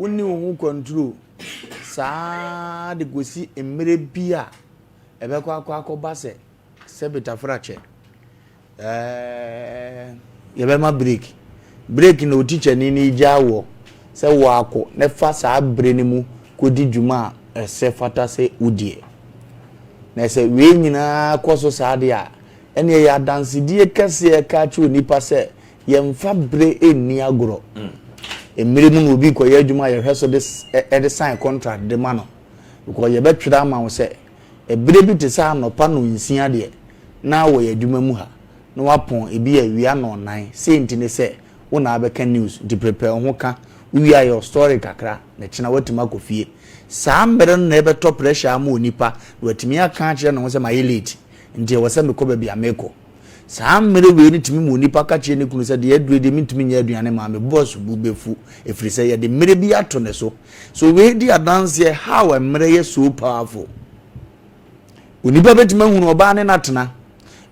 woni wo control saa de gosi emere bia ebekwa akwa se beta frache yebema break no teacher ni jawo se wo akọ ne fa saa bre ni mu kodi dwuma se fata se udie na se we nyina koso saa de a ene ya dance die kase ka chi onipa se yemfa bre eni agoro emere mu no obi ko ye dwuma ye hweso this e sign contract de mano because ye betwira ma wo se ebre bi te sa no pa no nsia de na wo ye dwuma mu ha na wapon ebi awia no nan senti ne se wo na abeka news di prepare ho ka we are your story kakra na china watima kofie saa mbere no na ebe top pressure ama onipa watimi aka kire no se ma elite ntie wo se mekọ ba bia meko saa mbere we ni timi mu onipa ka kire ne kunu se de adure de mitimi nya aduane ma me boss bu befu efiri se ye de mere bi ato ne so we di adance here how mere ye so powerful onipa betima hunu oba ne natena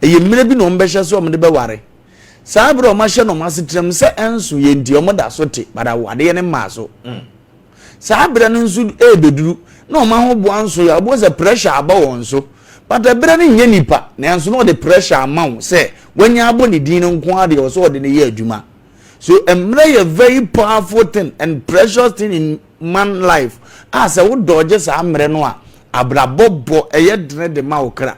eye mere bi no mbehye so omde be ware saa bro ma hye no masetrem se enso ye ndi omoda so te bada wade ne ma so saa bra no nso beduru na oma ho bo anso ya bo se pressure aba won so but bra no nye nipa na enso no the pressure amount se wanya abo ne din no nko ade o so de ne ye adwuma so emre a very powerful thing and precious thing in man life as a wo dodge saa mre no a abrabobbo eye dene de ma okra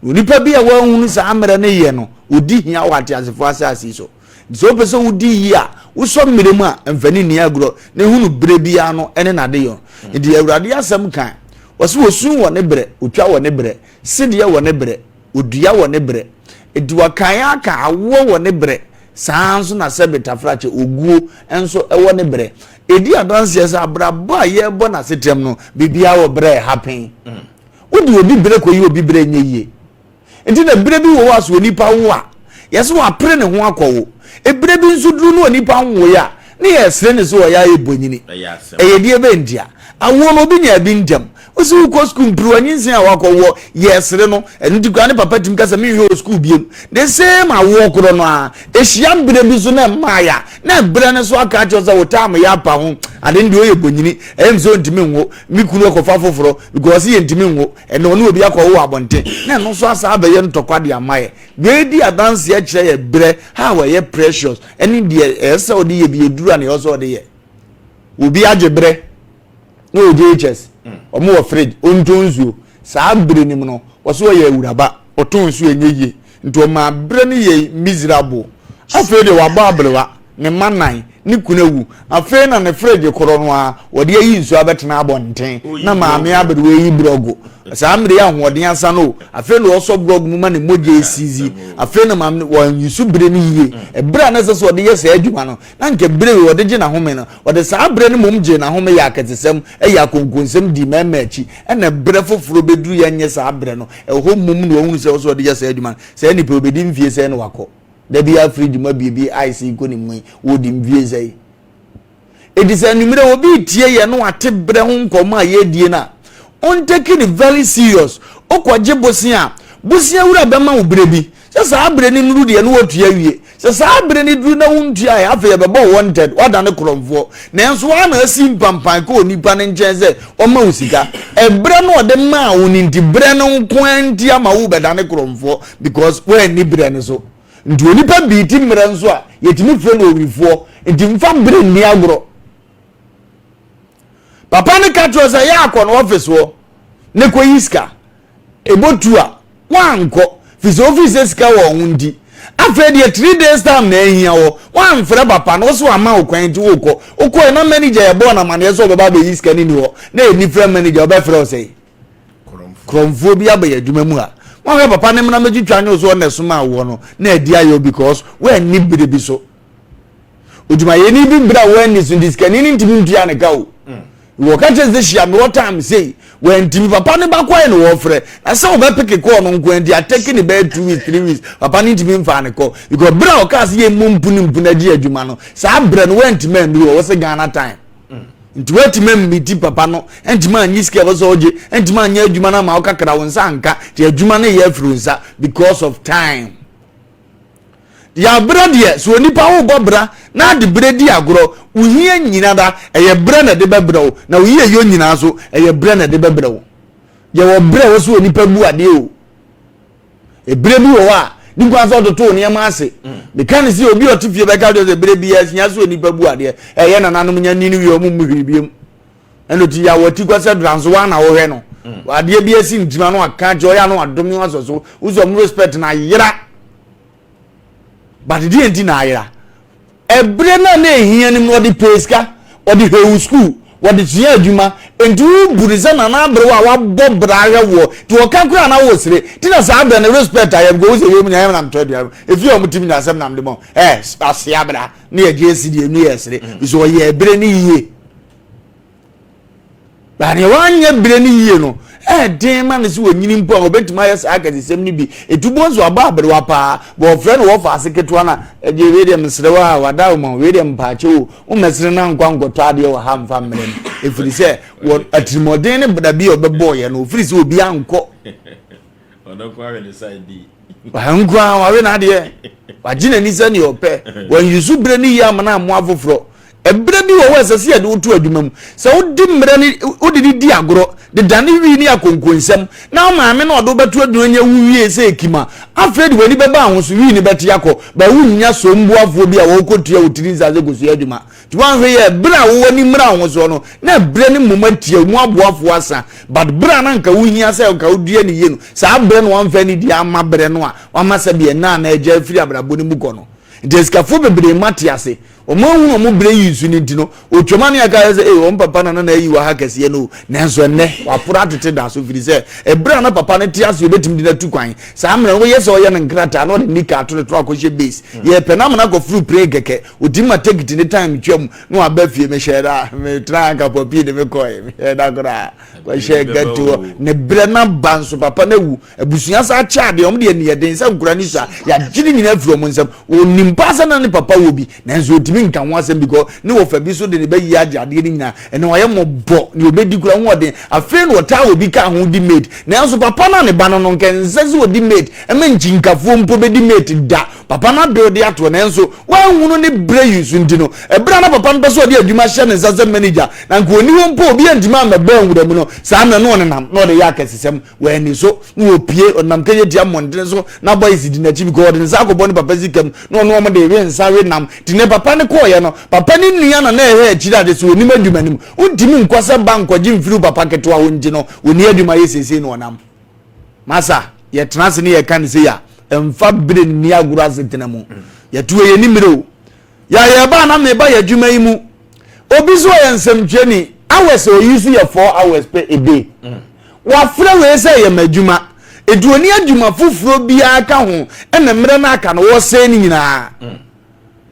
onipa bia wa hunu saa mre ne ye no odi hia wate asefo asasi so pese udi yi a wo so mre mu a mfani ni agro ne hunu bre bia no ene na de yo ndi awurade asem kan wose wosu wo ne bre otwa wo ne bre sede wo ne bre odua wo ne bre edi wakan aka awo wo ne bre sanso na sebeta frache oguo enso ewo ne bre edi adanse esa abrabo a ye bo na setem no bibia wo bre happen odi obi bre ko yi obi bre nyeye enti na bre bi wo aso onipa wo a yeso wa pre ne ho akọwo ebre bi nso duru no onipa wo ya ne yesre ne so ya ebonyini eye die be ndia awo no bi nya bi ndam osi ko school mpru anyinsin a wakọwo yesre no enti kwa ne papa tim kasa me hwe school biem the same awo kro no a ehia bre bi so na maya na bre ne so aka cho za wotam ya pa ho ade ndi oye bonyini emzo ntimi nwo mi kunu okofa foforo because ye ntimi nwo ene ono obi akọwo abonte na no so asa abaye ntokwa de amaye we di advance ya kire ye bre ha we ye precious eni de esa odi ye bi eduru na yo so odi ye obi ajebre no JHS omo wo fridge ontonzuo saa bre nim no wo so ye awuraba otonsuo enyeye nto ma bre ne ye miserable afi de wa ba abrewa ne manan ni kunawu afi na ne fridge koro no a wo de yi nsu abetena abonten na maame abrewa yi brogo saa mre ya hoden asa no afi no so brogo mu ma ne moje esizi afi na maame wo nsu bre ne yiye e bre na so de ye saa adwuma no na nke bre wo de je na home no wo de saa bre ne mom je na home ya aketesem e ya konkonsem di memachi e na bre foforo beduru ya nye saa bre no e ho mom no hunu se so de ye saa adwuma saa ni pe obedi mfie se no wako da bia fridge ma bibi ice ko ni mu wo di mfie sei edisa numere obi tie ye no ate bre ho nkoma ye die na on taking it very serious okwaje bosia wura bema wo bre bi se saa bre ni nuru de no watua wie se saa bre ni duru na wontua ya afa ye bebo wanted wada ne kromfo na enso wa na asi mpampan ko onipa ne nchen o ma usika e bre no de ma wo ni ndi bre no nkwanti ama wo beda ne kromfo because we ni bre ne so ndi onipa bi ti mre nso a yetimi fre no owifo ndi mfa bre ni agro papa ne katro za ya akọ no office wo ne ko yiska ebotu a wanko fisi office ska wo hundi afred ye 3 days time na ehia wo wan frɛ papa no so ama okwan ti wo ko na manager ye bo na mane so beba be yiska ni wo na eni frɛ manager obe frɛ o sei kromfo bi aba ya dwuma mu a wan papa ne mna magitwa nyo so na so ma wo no na adi ayo because we ni bire bi so oduma ye ni bi bra we ni so diska ni ntimi ntua ne ka o wo ka tese shia me what time say when timi papa ne ba kwai no wo frɛ na se wo be pick call no nko ndi atake ni be 2 weeks 3 weeks papa ni timi mfa ne call because bra o ka se ye mumpu na di adwuma no sa bra no went man bi wo se Ghana time nti wati mem miti papa no entima anyi ske wo so oje entima anya adwuma na ma wo kakra wo nsa anka ti adwuma na ye afru nsa because of time ya bra de so nipa wo bobra na de bra di agoro uhie nyina da eye bra na de bebra wo na uhie yo nyina so eye bra na de bebra wo ye wo bra wo so nipa bu ade o e bra bi wo a ni kwa so to ne ma ase me kan si obi otifie be ka do de bra bi ya sia so nipa bu ade eye na nanom nya ni wi o mu hwibiem eno ti ya wo ti kwa se dranso wa na wo hwe no ade bi asi ntima no aka jo ya no adom ni waso so uzo mu respect na yira but di enti na ayira ebre na na ehia ni mo di peska o di hewu school o di tia adwuma entu buriza na na abre wa bobra ahwe wo ti o ka kura na wo sire ti na sa abre na respect ayem go se yem na yem na mto dia efi o mutimi na asem na mde mo asia bra na ye gesi die nu ye sire so ye ebre ni yie ba ne wanye ebre ni yie no den man si wonyini mpo a obetima yes akati sem ni bi etubo nso aba abere wa pa bo friend wo fa aseketo na eje we msere wa wada mo we dem paache o mesere na nkwa ngoto ade wo ha mfa mmere efiri se wo atrimoden ne bda bi obebo ye no ofiri se obi anko ono kwa we side wa nkwa wa we na de wa gina ni se ni ope wan yusu bre ni ya mana mo afoforo ebre bi wo wese ye de wotu adwuma mu se wodi mre ni wodi di agoro de dane wi ni akonkonsem na maame na odo betu adwuma nya wuwie se ekima afred wani beba ahoso wi ni beti yakọ ba wunya so mbuafo bi a wo kotua wotiri nzaze gosu adwuma ti wan hwe ye bra wo ni mra ahoso no na bre ni momatia mu aboafo asa but bra na nka wuhia se ka wodua ni ye no sa bre no wan fa ni di ama bre no a wama sabe na na eja afiri abrabo ni mu kono deskafo bebre matiase omo hu bre yisu ni ntino otwoma ne aka se o papa na yi wa ha kase no nanso ne wa pora tete da so firi se ebra na papa ne tiase obetim di na tu kwan sa amre wo yese o ye ne nkrata no de nika to to akɔhye base ye pena na go free pray keke otima take it ni time twam no aba fie me share me tra ka popi de me koy me da kora ko share gato ne bre na banso papa na wu abusuya sa cha de om de ne den sa nkura ni sa ya gini nyina afro mo nsam onimpa sa na ne papa wo bi nanso nka wasem because ne wo fa bi so de ne be yi agade ni nyina ene waye mo bo ne obedi kura ho de afi no ta obi ka ho di mate nanso papa na ne ba no nkense odi mate e me nchinkafo mpo be di mate da papa na build ya to nanso wa hunu ne bre yusu ndino e bra na papa no be so de adwuma hye ne zaza manager na nko oni ho mpo obi antima ma ba hu da mu no sa na no ne nam no de ya kasesem wa ni so no opie onam kanye dia monde so na boys di na chi because de nsa akobɔ ne papa zikam no no mo de we nsa we nam tine papa ne ko ye no papa ni nua na ehe chira de so onima adwuma nim untimi nkwasa banko ji mfiru papa keto a wonji no oni adwuma yesese no onam masa ye trans ne ye kan se ya emfa bre ni aguro asetena mu ye tuwe ye ni miro ya ye ba na me ba ye adwuma yi mu obi so ye nsemtweni hours o use ye 4 hours per a day wa fra we se ye madwuma eduoni adwuma fufuro bia ka ho ene mre na aka no wo se ni nyina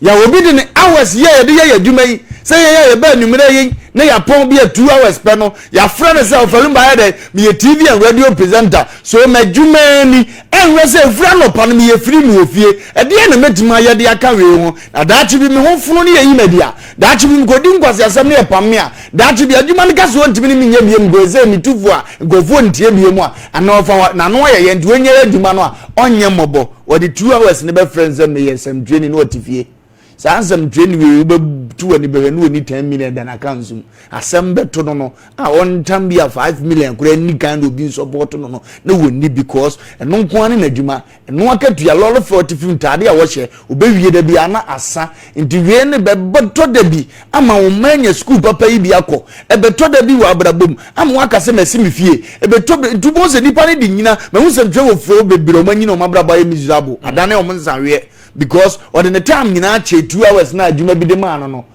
ya obi de ne hours ye de ye adwuma yi se ye ba numere yi na ya pon bi 2 hours pe no ya fra ne se Lumba ya de me TV and radio presenter so madwuma ni enwe se fra no pa no me free me ofie e de na metima ye de aka we ho na daachi bi me ho funu ne yi media daachi bi ngodi ngwase asem ne pam a daachi bi adwuma ne kaso ntimi ne me nya biem go ze mi tufu a gofo ntie biem a ana ofa na no ye nti onye adwuma no a onye mobo wo de 2 hours ne be friends am ne ye sem training no otifie sansam training we be tu ani be no ni 10 million dan account asem beto no a on tambia 5 million kura ni kan obi support no na woni because eno nko ani na dwuma eno akatu ya lolo 45 ntade a wo hye obewie da bia na asa nti wie ne be beto da bi ama wo manya school papa yi bi akọ e beto da bi wa abrabom ama waka se mesi me fie e beto tubo se nipa ne di nyina ma hu se twa wo fo bebiro manyina o mabraba ye miserable adane o monsanwe because or the time nyina che 2 hours na adwuma bi de ma no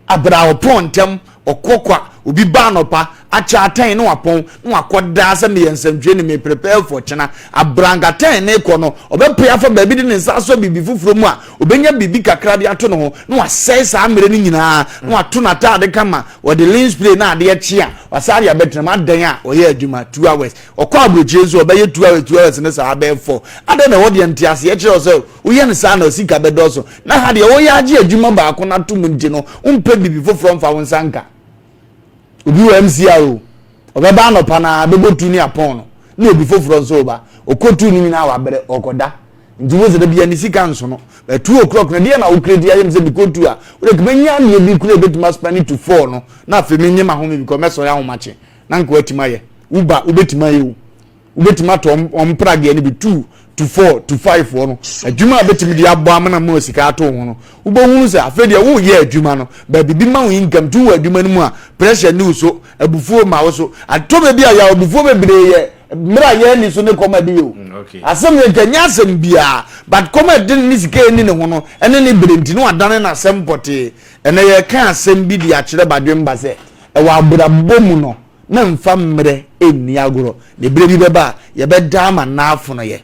abra opontem okokwa obi ba no pa acha atan no apon no akoda se me yensamtwe ne me prepare for chena abranga tan ne ko no obepia fa ba bi de nsa so bibi fufuro mu a obenya bibi kakra de ato no ho no asai sa amere ni nyina no ato na ta de kama o de lens play na de chia wasari abetrem adan a o ye adwuma 2 hours okwa abrochie so obeye 2 hours ne sa abe 4 ada na wodi antiase ye kire so o ye ne sa na osika bedoso na ha de o ye age adwuma ba ko na to mu nti no umpe bibi fufuro mfa wonsanka obi wa MCRO obeba no pa na bebotu ni apon no obi foforo nso ba okotu ni na wa bere okoda nti wo zeda bia ni sika nso no 2 o'clock na dia na wo kredi ayem se bikotu a wo de kmenya na bi kure betima spend to 4 no na afi menye ma home because meso ya homache na nka watima ye uba ubetima ye wo ubetima to omprage ne bi 2 to 4 to 5 wo no adwuma abetimi dia abo amana ma sika ato ho no ubo hunu se afi de wo ye adwuma no ba bibi ma wo income tu wo adwuma no mu a pressure ni so abufuo ma wo so atobe bia ya abufuo bebre ye mra ye ni so ne comedy yo asem ye kanya asem bia but comedy ni sika ni ne ho no ene ne brenti no adane na asem pote ene ye kan asem bi dia kire badwemba se e wa abrabbo mu no na mfa mre eni agoro ne bre bi beba ye be dama na afo no ye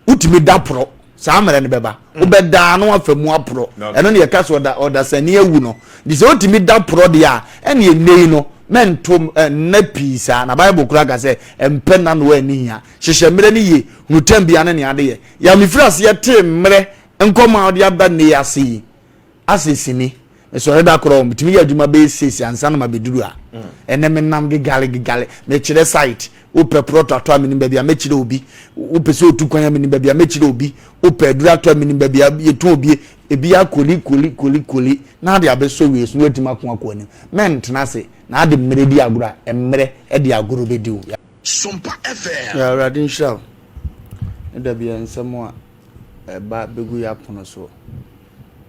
utimi da pro sa mre ne beba wo be da no afamu apro eno ne ye ka so oda sani awu no di se utimi da pro dia ene ye nei no mentum na pisa na bible kura ga se empe na no ani ya hyehyɛ mre ne ye hutam bia ne ade ye ya mifrase ye te mre nkoma ode aba ne yase asesini so reda kro mtimi ya adwuma be sesi ansa na mabeduru a ene menam gigale me kire site upe proto to amini bia me kire obi upe se otu kwanya amini bia me kire obi upe dura to amini bia yetu obi ebi akoli na de abeso we so wetima ko akoni men tena se na ade mmere di agura emre e de aguru be diu SOMPA FM ya radin show da bia nsemo a ba begu ya pono so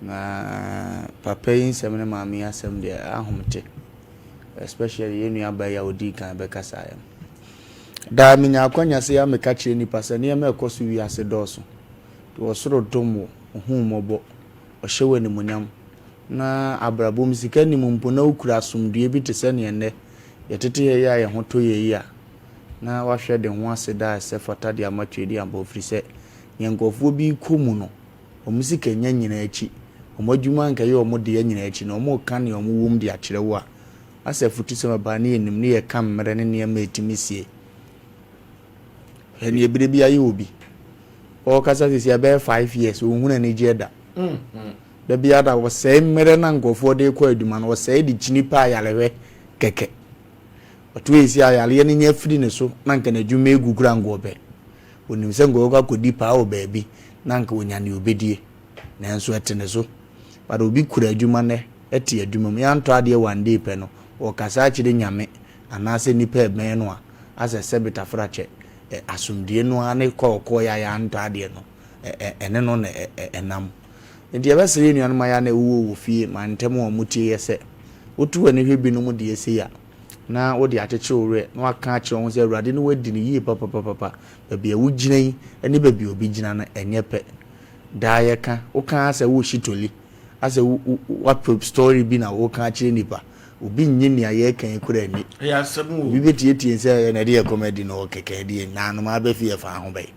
na papa yin sem ne maami asem de ahomte especially yenu aba ya odi kan be kasa ya da minya akwanya se ya meka kire ni pasa ne ma ekoso wi ase doso to osoro domo ohumobo ohyewe ni munyam na abrabom sika ni mumpo na ukura asumdue bi tese ne ene yetete ye ya ye hoto ye ya na wahwe de ho ase da se fata de amatwedi amba ofri se nyenkofuo bi komu no omusika nyanyina achi omadwuma nka ye omode nyina achi no mo kan ne omwom de akire wo a asafutu se maba ne enim ne ye kam mere ne ne ma etimisie ene ebire bi aye obi o kasa sisi abe 5 years o huna ne jeda da bia da wo se mere na nkofo de kwa aduma no wo se di chinipa ayalewe keke otu esi ayale ne nya firi ne so na nka na aduma egugura ngobe onim se ngo ka kodi pa o baabi na nka onya ne obedie na enso etene so ba obi kura aduma ne eti aduma mu ya nto ade one day pe no o kasa akide nyame anase nipa eben no a asese betafrache asumdie no ane kokko ya nto ade no ene no na enam ndi ebesere nuan ma ya na wo fie ma ntem o mutie yese otu ani hwebi no mu de yese ya na wo de acheche ore na waka akire ho se awurade no wadi ni yi papa ba bia wo ginan ani ba bia obi gina na enye pe da ye ka wo kan ase wo shitoli ase what story bi na wo kan akire nipa obi nyini aye kan kura ani ya sabu bi betie se na de comedy no keke de na no ma ba fie fa ho bai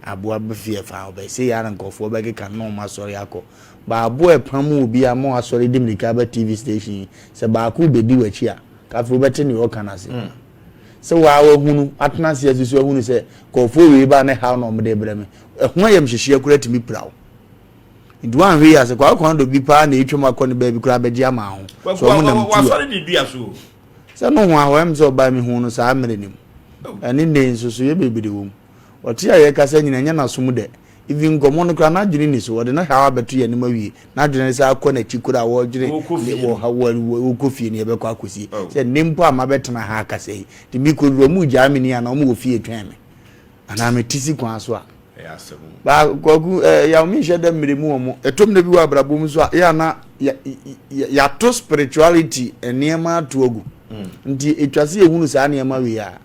abo abefie fa obe se ya nkofo be ka no ma sori akọ ba abo epamu obi a mo asori dimlika ba TV station se ba ku bedi wachi a ka fo beti ni o kana se se wa hunu atena se asusu hunu se kofo we ba ne ha no mo de breme ehun ayem hyehye akura timi prawo ndu an hwe ya se kwa kwa do bi pa na etwem akọ ne ba bi kura be ji ama ho so mo na mtu wa sori di dua so se no ho a em so ba mi hunu sa mere nim ani ne nsusu ye bebede wo oti aye kasa nyina nya na som de even gomo no kra na dwene ni so de na hawa betu ye ne mawie na dwene sa akọ na chikura wo dwene wo ha wo kofie ne be kwa akosi se nimpo ama betena ha kasa yi de mi ko ro mu ja amini ana mo ofie twen me ana me tisi kwa so a ya sabu ba gogu ya mi hye de mmere mu omo etom na bi wa abrabom so a ya na ya to spirituality eniema to ogu nti etwase ehunu sa na ema wi a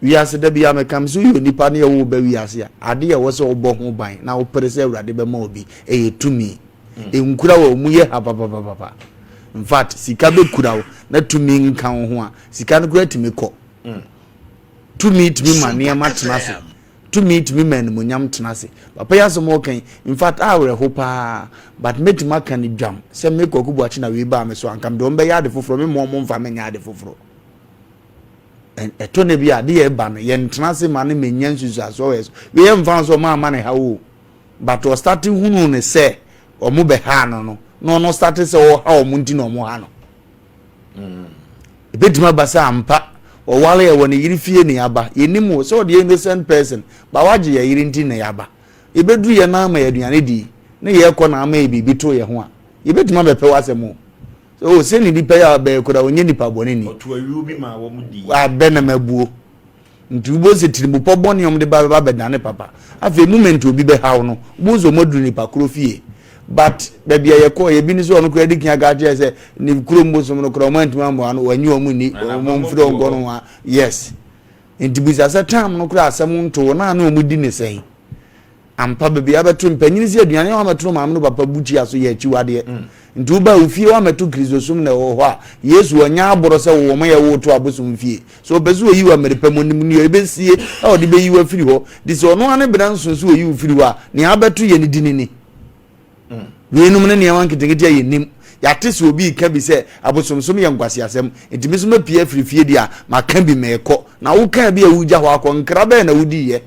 wiase da bia mekam so yo nipa ne wo ba wiase a ade ya wo se obo ho ban na wo perese awurade be ma obi tumi enkura wo mu ye papa in fact sika be kura wo na tumi nka ho a sika no kura timi ko tumi mane ma tenase tumi man munyam tenase papa ya so mo kan in fact awre ho pa but metima kan dwam se me kokubu achi na we ba me so ankam do mbe ya de foforo me mo mfa me nya de foforo etone bia de ye ba no ye ntenase ma ne menya nsusu aso we ye mfa so ma ne ha wo but o starting hunu ne se o mu be ha no start se o ha o mu nti no mo ha no ebetima basa ampa o wale ye woni yiri fie ne aba yenimu so de innocent person ba waje ye yiri nti ne aba yebedu ye na ama aduane di na ye kɔ na ama bibi to ye ho a yebetuma bepe wasemo so se ni nipa ya be koda onye nipa bone ni otu ayu bi ma wo mu di abe na mabuo ntubo se tirimu pobone om de ba bedane papa afi moment obi be hawo no buzo moduru nipa kro fie but baby ye ko ye bi ni so no ko edi kian ga je se ni kro mboso no kro moment ma mo ano wanyi omu ni mo mfiro ngono wa yes ntibisa sa time no kro asem nto na na omu di ne sen ampa baby abeto mpanyini si aduane wa metro ma no papa buchi aso ye achi wade ntuba ofie wa meto krisosum na wo ho a yesu anya aboro se wo ma ye wo to abosum fie so bezu oyi wa merepam nim ni ebesie a odi be yi wa firi ho dise ono ane bra nsonso oyi firi ho a ne abeto ye ne dinini wenum ne ne wan kitikiti ye nim ya tese obi ka bi se abosomsom ye ngwase asem entimi so mapie firi fie dia maka bi meko na wo kan bi a wuja ho akọ nkra be na wudi ye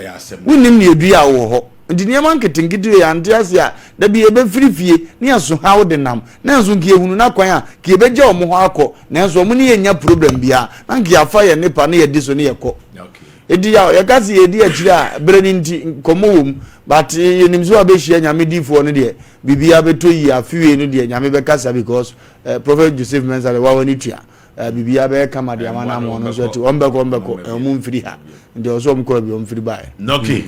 ya asem wonim ne edu ya wo ho ndi ne man kitikiti ya antiase a da bi ebe firi fie ne aso ha wo de nam na nso nki ehunu na kwan a ki ebe je omo ho akọ na nso omo ne ye nya problem bia na nki afa ye nipa ne ye di so ne ye kọ edi ya ya kasi edi akiri a breni nti komo wom but yenimzo abehia nyame difo no de bibia beto yi afiwe no de nyame be kasa because prophet Joseph Mensah wa wani tua bibia be kama de amana mo no so ti ombeko mu mfiri ha nde oso mko bi o mfiri bae okay